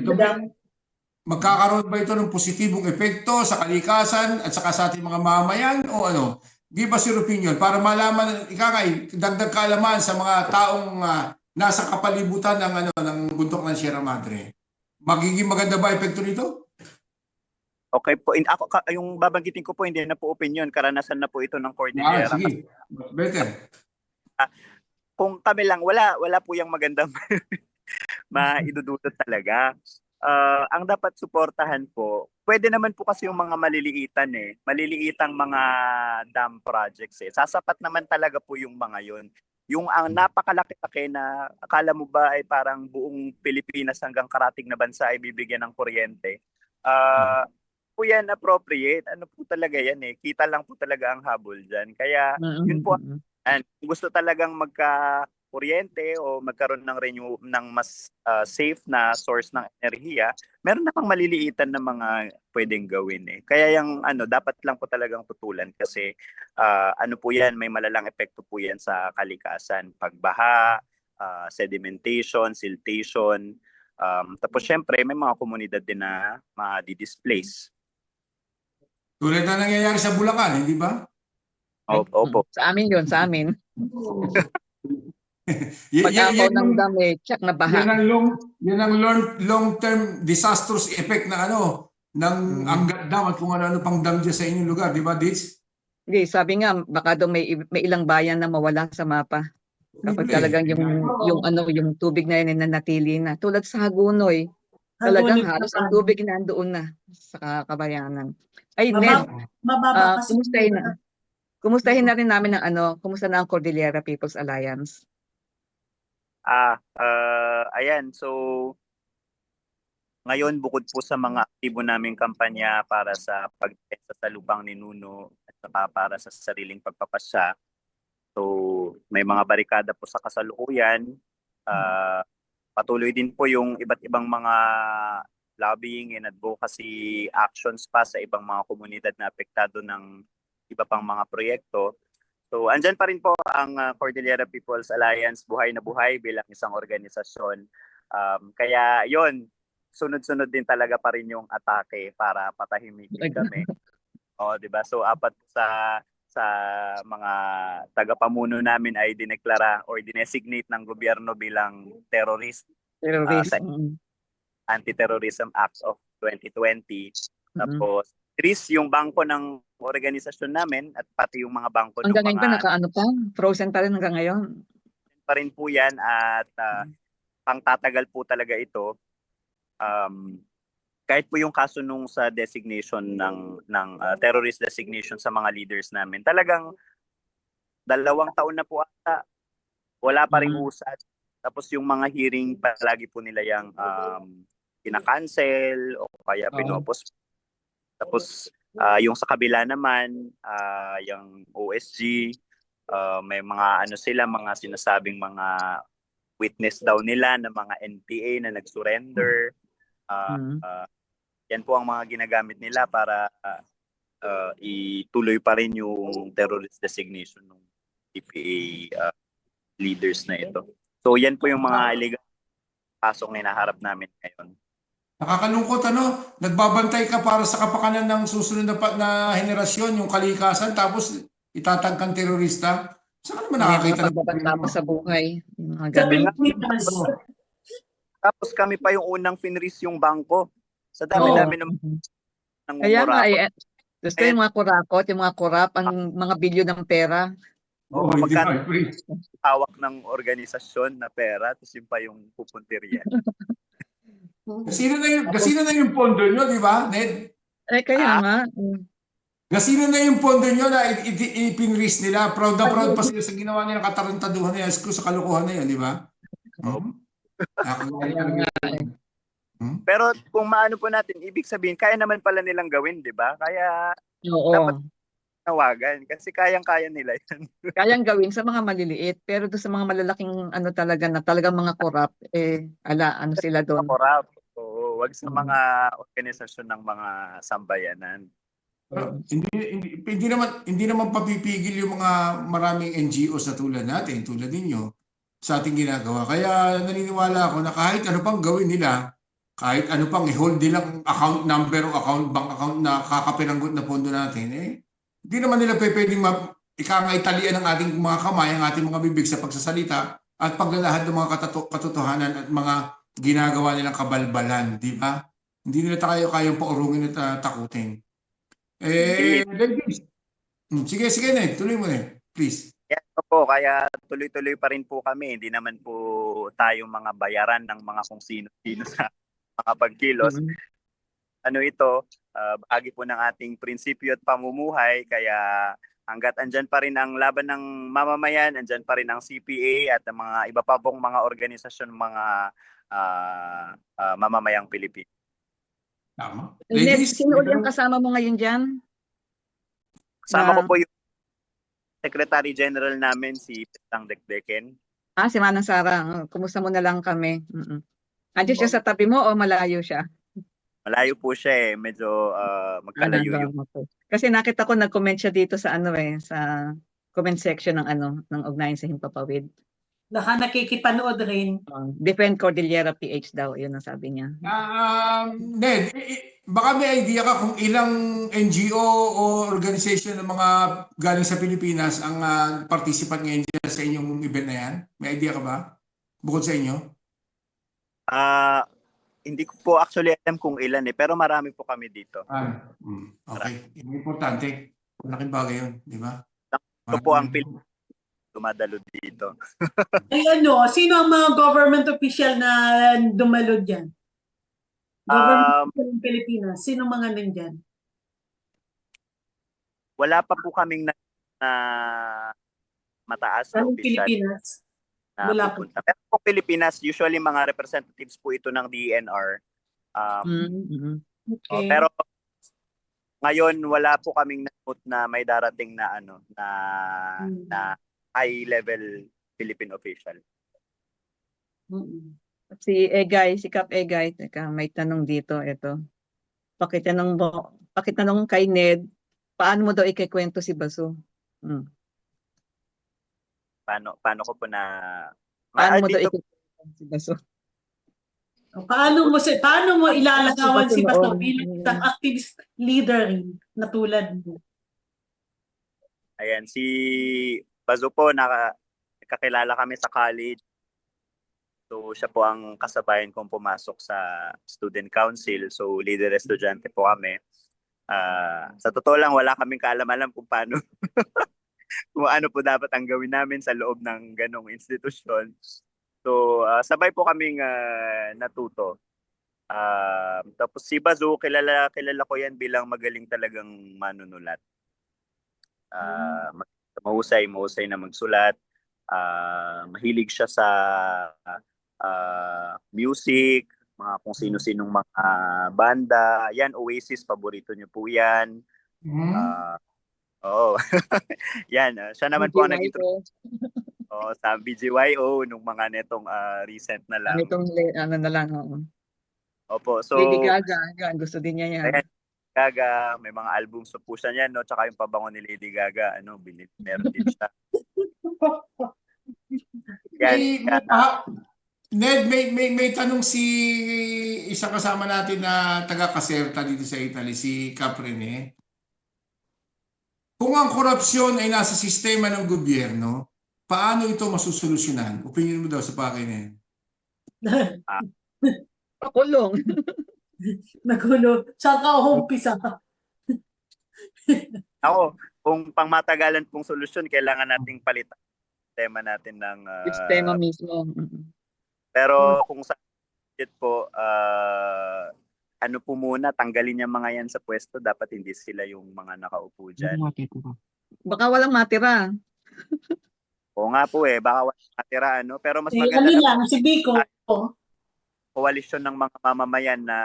ito ba, Dam. magkakaroon ba ito ng positibong epekto sa kalikasan at saka sa ating mga mamamayan o ano? Give us your opinion para malaman, ikakay, dagdag kaalaman sa mga taong nasa kapalibutan ng bundok ng Sierra Madre. Magiging maganda ba epekto nito? okay po. Yung babanggitin ko po, hindi na po opinion. Karanasan na po ito ng Cordillera. Sige. Better. Kung kami lang, wala po yung magandang maidudulot talaga. Ang dapat suportahan po, pwede naman po kasi yung mga maliliitang mga dam projects Sasapat naman talaga po yung mga yon. Yung ang napakalaki-laki na akala mo ba ay parang buong Pilipinas hanggang karating na bansa ay bibigyan ng kuryente. Po yan appropriate. Ano po talaga yan Kita lang po talaga ang habol dyan. Kaya yun po, gusto talagang magka-kuryente o magkaroon ng mas safe na source ng enerhiya, meron na pang maliliitan na mga pwedeng gawin Kaya yung dapat lang po talagang tutulan kasi po yan, may malalang epekto po yan sa kalikasan. Pagbaha, sedimentation, siltation, tapos syempre may mga komunidad din na ma-displace. Tulad na nangyayari sa Bulacan, hindi ba? Opo. Sa amin yun, sa amin. Yan Pag-apaw ng dam check na baha. yan ang long-term disastrous effect na ng Angat Dam at kung ano pang dam dyan sa inyong lugar, di ba, Ditz? Hindi, sabi nga, baka daw may ilang bayan na mawala sa mapa. Kapag talagang yung tubig na yun ay nanatili na. Tulad sa Hagunoy, talagang halos ang tubig nandoon na sa kabayanan. Ay, Ned, Mababa kasi. kumustahin na rin namin kumusta na ang Cordillera People's Alliance? Ayan, so ngayon bukod po sa mga aktibo naming kampanya para sa pagdefensa sa lubang ni Nuno at saka para sa sariling pagpapasya, so may mga barikada po sa kasalukuyan. Patuloy din po yung iba't ibang mga lobbying and advocacy actions pa sa ibang mga komunidad na apektado ng iba pang mga proyekto. So andyan pa rin po ang Cordillera People's Alliance buhay na buhay bilang isang organisasyon. Kaya yon, sunod-sunod din talaga pa rin yung atake para patahimikin kami. Di ba? So apat sa mga tagapamuno namin ay dineklara or dinesignate ng gobyerno bilang terrorist. Anti-Terrorism Act of 2020. Tapos, yung bangko ng organisasyon namin at pati yung mga bangko ng hanggang ngayon pa, frozen pa rin hanggang ngayon. Pa rin po yan at pangtatagal po talaga ito. kahit po yung kaso nung sa designation ng terrorist designation sa mga leaders namin, talagang 2 taon na po ata, wala pa ring usad. Tapos yung mga hearing, palagi po nila yung kinakancel o kaya pinopos. Tapos yung sa kabila naman, yung OSG, may mga mga sinasabing mga witness daw nila ng mga NPA na nag-surrender. Yan po ang mga ginagamit nila para ituloy pa rin yung terrorist designation ng NPA leaders na ito. So yan po yung mga illegal pasong hinaharap namin ngayon. Nakakalungkot nagbabantay ka para sa kapakanan ng susunod na henerasyon, yung kalikasan, tapos itatag kang terorista. Saan ka naman nakakita ng pagbabanta sa buhay. Yung mga Sa ganun. Pilipinas. Tapos kami pa yung unang finris yung bangko. Sa dami-dami ng Kaya nga, nangungurakot. gusto yung mga kurakot, yung mga kurap, ang mga bilyon ng pera. Oo, hindi magkano ba, pre? hawak ng organisasyon na pera, tapos yun pa yung pupuntirya. Gasino na yung pondo nyo, di ba, Ned? Kaya nga. Gasino na yung pondo nyo na ipinris nila. Proud na proud pa sila sa ginawa nilang katarantaduhan na yan, sa kalokohan na yan, di ba? Kaya nga. Pero kung maano po natin, ibig sabihin, kaya naman pala nilang gawin, di ba? Kaya Oo. dapat nawagan kasi kayang-kaya nila yan. Kayang gawin sa mga maliliit, pero doon sa mga malalaking na talagang mga korap, sila doon. Corrupt. Oo, wag sa mga organisasyon ng mga sambayanan. Pero hindi naman papipigil yung mga maraming NGOs na tulad natin, tulad ninyo, sa ating ginagawa. Kaya naniniwala ako na kahit ano pang gawin nila, kahit ano pang i-hold nilang account number o bank account na kakapiranggot na pondo natin, hindi naman nila pwedeng ikangaitalian ng ating mga kamay, ang ating mga bibig sa pagsasalita at paglalahad ng mga katotohanan at mga ginagawa nilang kabalbalan, di ba? Hindi nila kayang paurungin at takutin. Ladies. Sige, Ned. Tuloy mo, Ned. Please. Yan po, kaya tuloy-tuloy pa rin po kami. Hindi naman po tayong mga bayaran ng mga kung sino-sino sa mga pagkilos. Ano ito, bahagi po ng ating prinsipyo at pamumuhay. Kaya hanggat andyan pa rin ang laban ng mamamayan, andyan pa rin ang CPA at ang mga iba pa pong mga organisasyon, mga mamamayang Pilipino. Tama. Ned, Ladies, sino ulit ang kasama mo ngayon dyan? Kasama ko po yung Secretary General namin, si Petang Dekdeken. Si Manang Sara. Kumusta mo na lang kami? Andiyan siya sa tabi mo o malayo siya? Malayo po siya Medyo magkalayo yung... Kasi nakita ko nag-comment siya dito sa sa comment section ng Ugnayan sa Himpapawid. Baka nakikipanood rin. Defend Cordillera PH daw, yun ang sabi niya. Ned, baka may idea ka kung ilang NGO o organization ng mga galing sa Pilipinas ang participant ngayon sa inyong event na yan? May idea ka ba? Bukod sa inyo? Hindi ko po actually alam kung ilan pero marami po kami dito. Okay. Importante. Malaking bagay yun, di ba? Ito po ang dumadalo dito. Ay sino ang mga government official na dumalo dyan? Government ng Pilipinas. Sino mga nandyan? Wala pa po kaming na mataas na official. Pilipinas? Wala po. Pero po Pilipinas, usually mga representatives po ito ng DNR. Okay. Pero ngayon wala po kaming na-note na may darating na na high level Philippine official. Si Kap Egay, teka, may tanong dito, ito. Pakitanong kay Ned, paano mo daw ikikwento si Baso? Paano ko po na Paano mo daw ikikwento si Baso? Paano mo ilalagawan si Baso bilang isang activist leader na tulad mo? Ayan, si Baso po, nakakilala kami sa college. So siya po ang kasabayan kong pumasok sa student council. So leader estudyante po kami. Sa totoo lang, wala kaming kaalam-alam kung paano kung ano po dapat ang gawin namin sa loob ng ganong institusyon. So sabay po kaming natuto. Tapos si Bazu, kilala ko yan bilang magaling talagang manunulat. Mahusay na magsulat. Mahilig siya sa music, mga kung sino-sinong mga banda. Yan, Oasis, paborito niyo po yan. Mhm. Oo. Yan, siya naman po ang naging BGYO. sa BGYO nung mga netong recent na lang. Itong ano na lang, oo. Opo, so Lady Gaga, yan, gusto din niya yan. ayan, Gaga, may mga albums po siya niyan, no? Tsaka yung pabango ni Lady Gaga, meron din siya. Yan, Ned, may tanong si isang kasama natin na taga Caserta dito sa Italy, si Caprene. Kung ang korupsyon ay nasa sistema ng gobyerno, paano ito masusolusyonan? Opinion mo daw sa pakay na yan. Pakulong. Nagulo. Saan ka umpisa? Ako, kung pangmatagalan pong solusyon, kailangan nating palitan ang tema natin ng Sistema mismo. pero kung sa budget po, ano po muna, tanggalin yung mga yan sa pwesto, dapat hindi sila yung mga nakaupo dyan. Baka walang matira. Oo nga po baka walang matira, pero mas Eh, maganda ano na lang, si Biko. koalisyon ng mga mamamayan na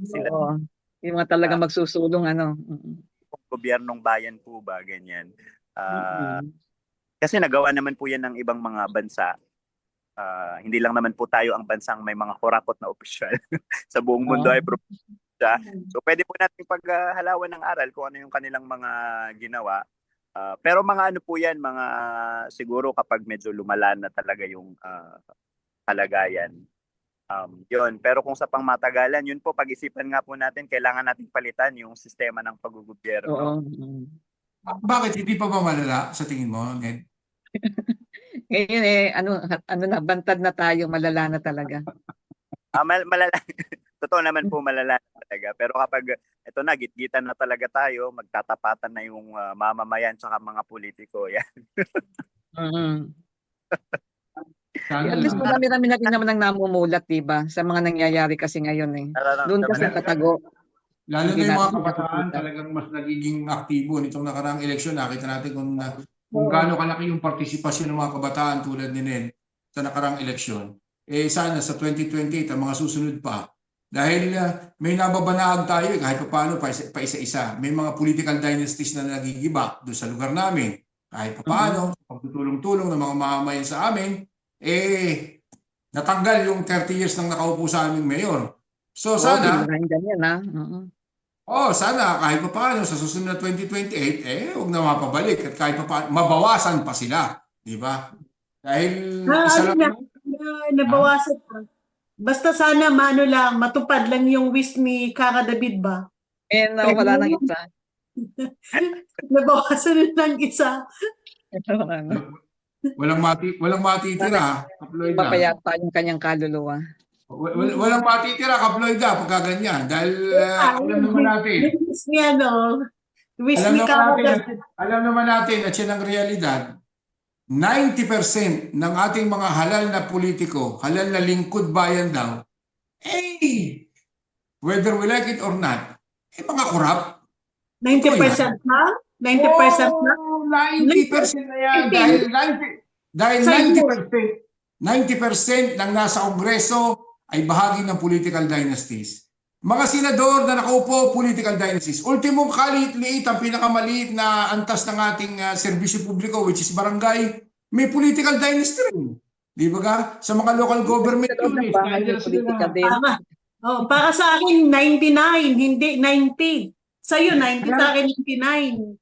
sila Oo. Yung mga talaga magsusulong, ano. yung gobyernong bayan po ba, ganyan. Mm. Kasi nagawa naman po yan ng ibang mga bansa. Hindi lang naman po tayo ang bansang may mga kurakot na opisyal sa buong mundo ay probinsya. So pwede po natin paghalawan ng aral kung ano yung kanilang mga ginawa. Pero mga ano po yan, mga siguro kapag medyo lumala na talaga yung kalagayan. Yun. Pero kung sa pangmatagalan, yun po, pag-isipan nga po natin, kailangan natin palitan yung sistema ng paggugobyerno. Oo. Bakit hindi pa ba malala sa tingin mo, Ned? Ngayon ano na, bantad na tayo, malala na talaga. Malala. Totoo naman po, malala na talaga. Pero kapag ito na, gitgitan na talaga tayo, magtatapatan na yung mamamayan sa mga politiko. Yan. At least marami-rami na rin naman ang namumulat, diba? Sa mga nangyayari kasi ngayon Doon kasi katago. Lalo na Hindi yung mga natin kabataan makikita. talagang mas nagiging aktibo nitong nakaraang eleksyon. Nakita natin kung gaano kalaki yung partisipasyon ng mga kabataan tulad ni Ned sa nakaraang eleksyon. Sana sa 2028 ang mga susunod pa. Dahil may nababanahag tayo kahit paano pa isa-isa. May mga political dynasties na nagigiba doon sa lugar namin. Kahit paano, pagtutulong-tulong ng mga mamamayan sa amin, natanggal yung 30 years nang nakaupo sa aming mayor. So sana, sana kahit pa paano sa susunod na 2028, huwag na mapabalik at kahit pa paano, mabawasan pa sila. Di ba? Dahil isa lang. Nabawasan pa. Basta sana matupad lang yung wish ni Kara David ba? Wala nang isa. Nabawasan lang isa. Walang matitira. Papayapa yung kanyang kaluluwa. Walang matitira, Kaploida, pagka ganyan. Dahil alam naman natin. Alam naman natin at yan ang realidad. 90% ng ating mga halal na politiko, halal na lingkod bayan daw, whether we like it or not, mga korap. 90% na? 90% na? 90% na yan. Dahil 90% ng nasa Kongreso ay bahagi ng political dynasties. Mga senador na nakaupo, political dynasties. Ultimong kaliit-liit, ang pinakamaliit na antas ng ating serbisyo publiko, which is barangay, may political dynasty rin. Di ba ka? Sa mga local government units. Para sa akin, 99, hindi 90. Sa'yo, 90, sa akin, 99.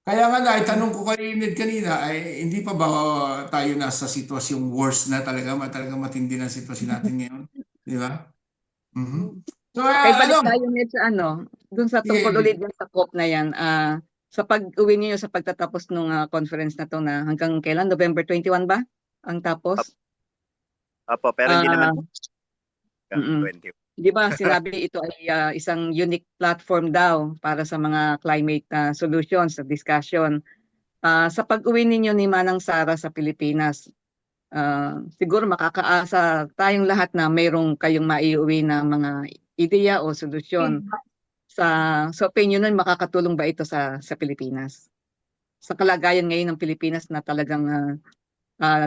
Kaya nga itanong ko kay Ned kanina, hindi pa ba tayo nasa sitwasyong worse na talaga matindi na sitwasyon natin ngayon? Di ba? So, balik tayo Ned sa dun sa tungkol ulit yan sa COP na yan. Sa pag-uwi niyo sa pagtatapos ng conference na to na hanggang kailan? November 21 ba? Ang tapos? Opo, pero hindi naman 20. Di ba sinabi ito ay isang unique platform daw para sa mga climate solutions, discussion. Sa pag-uwi ninyo ni Manang Sara sa Pilipinas, siguro makakaasa tayong lahat na mayroong kayong maiuwi na mga ideya o solusyon. Sa opinion nun, makakatulong ba ito sa Pilipinas? Sa kalagayan ngayon ng Pilipinas na talagang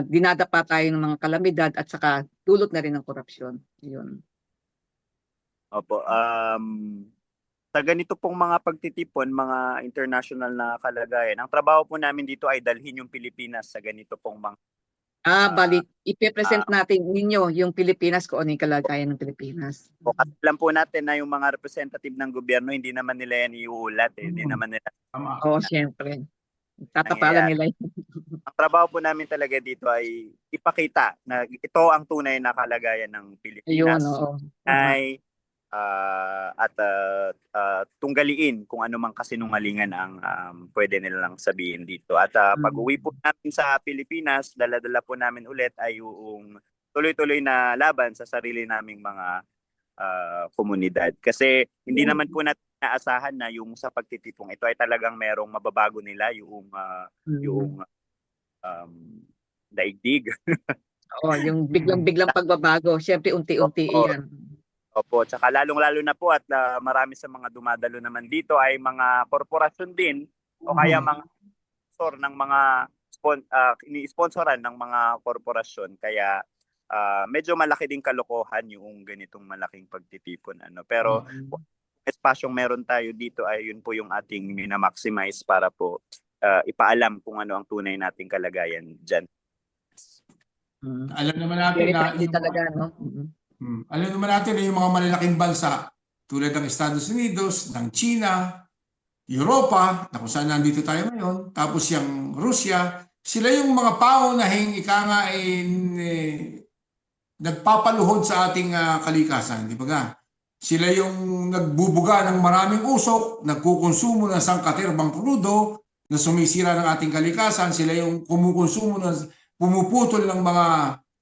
dinadapa tayo ng mga kalamidad at saka dulot na rin ng korupsyon. Yun. Opo. Sa ganito pong mga pagtitipon, mga international na kalagayan, ang trabaho po namin dito ay dalhin yung Pilipinas sa ganito pong mga Bali, ipipresent natin ninyo yung Pilipinas kung ano yung kalagayan ng Pilipinas. At alam po natin na yung mga representative ng gobyerno, hindi naman nila yan iuulat. Hindi naman nila. Tama. Oo, siyempre. Tatapalan nila yun. Ang trabaho po namin talaga dito ay ipakita na ito ang tunay na kalagayan ng Ayun, Pilipinas. oo. Ay tunggaliin kung ano mang kasinungalingan ang pwede nilang sabihin dito. At pag-uwi po namin sa Pilipinas, dala-dala po namin ulit ay yung tuloy-tuloy na laban sa sarili naming mga komunidad. Kasi hindi naman po natin naasahan na yung sa pagtitipong ito ay talagang merong mababago nila yung daigdig. Oo, yung biglang-biglang pagbabago. Siyempre, unti-unti yan. Opo, tsaka lalong-lalo na po at marami sa mga dumadalo naman dito ay mga korporasyon din o kaya mga sponsor ng mga ini-sponsoran ng mga korporasyon. Kaya medyo malaki din kalokohan yung ganitong malaking pagtitipon. Pero espasyong meron tayo dito ay yun po yung ating minamaximize para po ipaalam kung ano ang tunay nating kalagayan dyan. Alam naman natin na Hindi talaga, no? alam naman natin na yung mga malalaking bansa tulad ng Estados Unidos, ng China, Europa, na kung saan nandito tayo ngayon, tapos yung Russia, sila yung mga paunahing nagpapaluhod sa ating kalikasan, di ba ga? Sila yung nagbubuga ng maraming usok, nagkukonsumo ng sangkaterbang krudo na sumisira ng ating kalikasan, sila yung pumuputol ng mga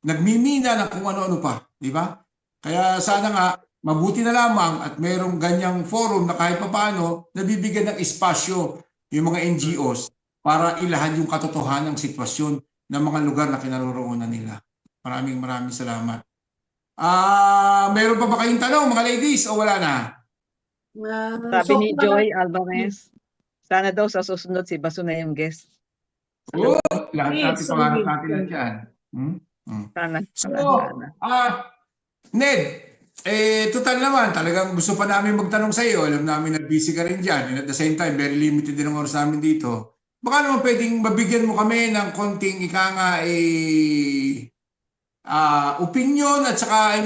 nagmimina ng kung ano-ano pa, di ba? Kaya sana nga mabuti na lamang at mayroong ganyang forum na kahit papaano nabibigyan ng espasyo yung mga NGOs para ilahad yung katotohanan ng sitwasyon ng mga lugar na kinaroroonan nila. Maraming salamat. Meron pa ba kayong tanong mga ladies o wala na? Sabi ni Joy Alvarez, sana daw sa susunod si Baso na yung guest. Lahat natin pangarap natin dyan. Sana. Ned, total naman, talagang gusto pa namin magtanong sa iyo. Alam namin na busy ka rin dyan. And at the same time, very limited din ang oras namin dito. Baka naman pwedeng mabigyan mo kami ng konting opinion at saka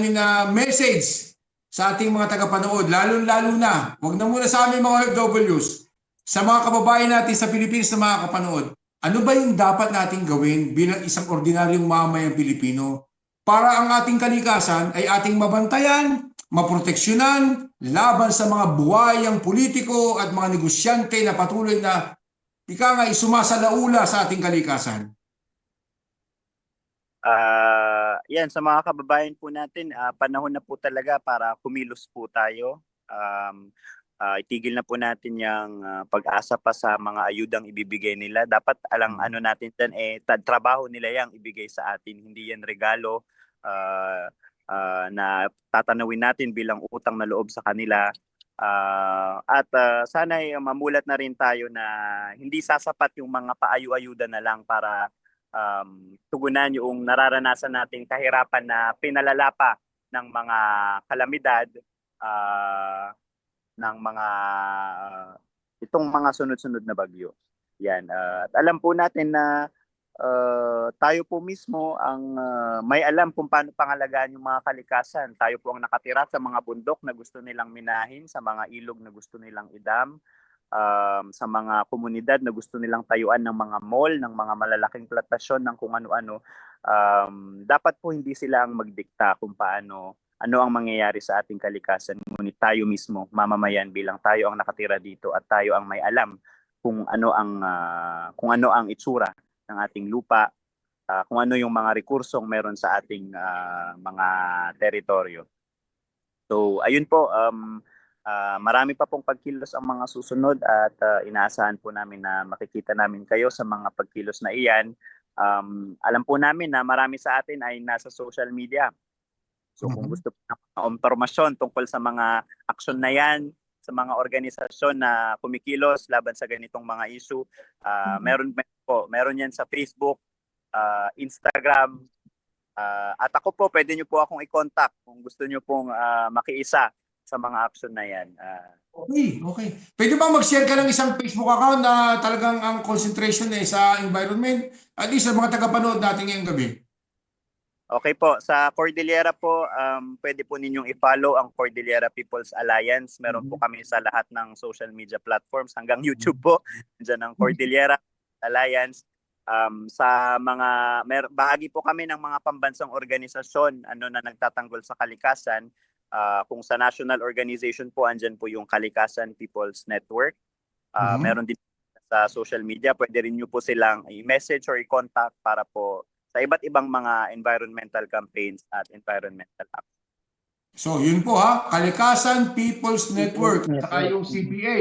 message sa ating mga tagapanood. Lalo na, wag na muna sa aming mga OFWs, sa mga kababayan natin sa Pilipinas na mga kapanood. Ano ba yung dapat nating gawin bilang isang ordinaryong mamamayang Pilipino para ang ating kalikasan ay ating mabantayan, maproteksyonan, laban sa mga buwayang politiko at mga negosyante na patuloy na sumasalaula sa ating kalikasan? Yan, sa mga kababayan po natin, panahon na po talaga para kumilos po tayo. Itigil na po natin yung pag-asa pa sa mga ayudang ibibigay nila. Dapat ano natin dyan, trabaho nila yung ibigay sa atin. Hindi yan regalo na tatanawin natin bilang utang na loob sa kanila. At sana mamulat na rin tayo na hindi sasapat yung mga paayu-ayuda na lang para tugunan yung nararanasan nating kahirapan na pinalala pa ng mga kalamidad, ng mga itong mga sunod-sunod na bagyo. Yan. At alam po natin na tayo po mismo ang may alam kung paano pangalagaan yung mga kalikasan. Tayo po ang nakatira sa mga bundok na gusto nilang minahin, sa mga ilog na gusto nilang idam, sa mga komunidad na gusto nilang tayuan ng mga mall, ng mga malalaking plantasyon, ng kung ano-ano. Dapat po hindi sila ang magdikta kung paano ang mangyayari sa ating kalikasan. Ngunit tayo mismo, mamamayan, bilang tayo ang nakatira dito at tayo ang may alam kung ano ang itsura ng ating lupa, kung ano yung mga rekursong meron sa ating mga teritoryo. So, ayun po, marami pa pong pagkilos ang mga susunod at inaasahan po namin na makikita namin kayo sa mga pagkilos na iyan alam po namin na marami sa atin ay nasa social media. So kung gusto po ng impormasyon tungkol sa mga aksyon na yan, sa mga organisasyon na kumikilos laban sa ganitong mga issue, meron yan sa Facebook, Instagram, at ako po, pwede nyo po akong i-contact kung gusto nyo pong makiisa sa mga aksyon na yan. Okay. Pwede ba mag-share ka ng isang Facebook account na talagang ang concentration ay sa environment? At least sa mga tagapanood natin ngayong gabi. Okay po, sa Cordillera po, pwede po ninyong i-follow ang Cordillera People's Alliance. Meron po kami sa lahat ng social media platforms, hanggang YouTube po. Diyan ang Cordillera Alliance. Sa bahagi po kami ng mga pambansang organisasyon na nagtatanggol sa kalikasan. Kung sa national organization po, andyan po yung Kalikasan People's Network. Meron din sa social media, pwede rin nyo po silang i-message or i-contact para po sa iba't ibang mga environmental campaigns at environmental actions. So, yun po Kalikasan People's Network at saka yung CPA.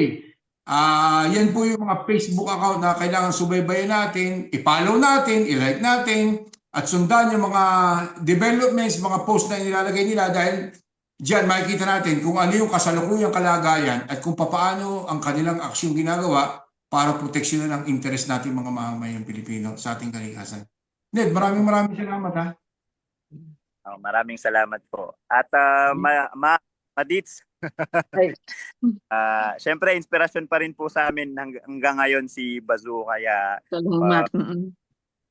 Yan po yung mga Facebook account na kailangan subaybayan natin, i-follow natin, i-like natin, at sundan yung mga developments, mga posts na nilalagay nila dahil diyan makikita natin kung ano yung kasalukuyang kalagayan at kung paano ang kanilang aksyon ginagawa para proteksyonan ang interes natin mga mamamayang Pilipino sa ating kalikasan. Ned, maraming salamat Maraming salamat po. At Madits, syempre inspirasyon pa rin po sa amin hanggang ngayon si Bazu, kaya Salamat.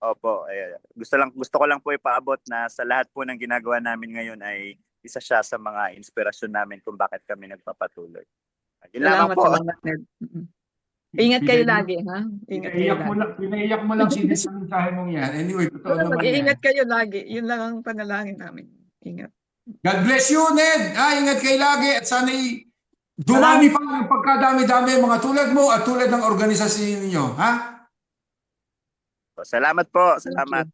opo, gusto ko lang po ipaabot na sa lahat po ng ginagawa namin ngayon ay isa siya sa mga inspirasyon namin kung bakit kami nagpapatuloy. Yun lamang po. Salamat, Ned. Ingat kayo lagi, ha? Ingat kayo lagi. Pinaiyak mo lang sa mensahe mong yan. Anyway, totoo naman yan. Mag-iingat kayo lagi. Yun lang ang panalangin namin. Ingat. God bless you, Ned. Ingat kayo lagi at sana'y dumami pa ang pagkadami-dami mga tulad mo at tulad ng organisasyon ninyo. Salamat po. Salamat.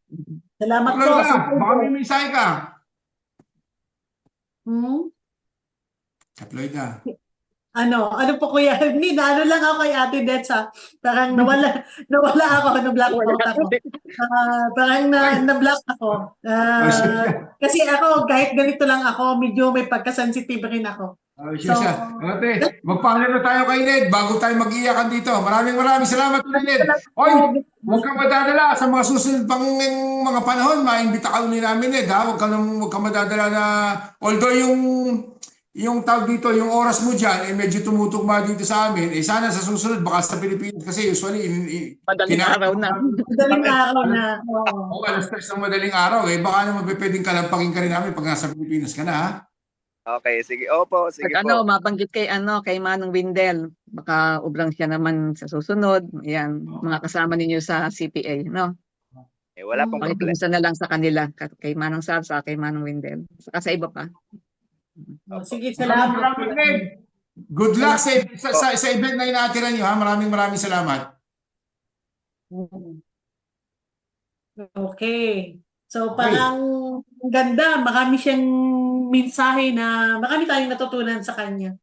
Salamat po. Baka may mensahe ka. Kaploy ka. Ano po kuya? Hindi, naano lang ako kay Ate Detsa. Parang nawala ako, na-blackout ako. Parang na-block ako. Kasi ako, kahit ganito lang ako, medyo may pagka-sensitive rin ako. Ate, magpaalam na tayo kay Ned bago tayo mag-iyakan dito. Maraming salamat kay Ned. Oy, huwag kang madadala sa mga susunod pang mga panahon. Maimbita ka ulit namin, Ned. Huwag kang madadala na, although yung tawag dito, yung oras mo dyan, medyo tumutugma dito sa amin. Sana sa susunod, baka sa Pilipinas kasi usually, Madaling araw na. Madaling araw na. Alas 3 ng madaling araw. Baka naman pwedeng kalampagin ka rin namin pag nasa Pilipinas ka na, Okay, sige. Opo, sige po. Mabanggit kay Manong Windel. Baka ubrang siya naman sa susunod. Yan, mga kasama ninyo sa CPA, no? Wala pong problema. Pakipinsa na lang sa kanila, kay Manong Sarsa, kay Manong Windel. Saka sa iba pa. Sige, salamat. Good luck sa event na inaatiran nyo. Maraming salamat. Okay. So parang ganda, marami siyang mensahe na marami tayong natutunan sa kanya.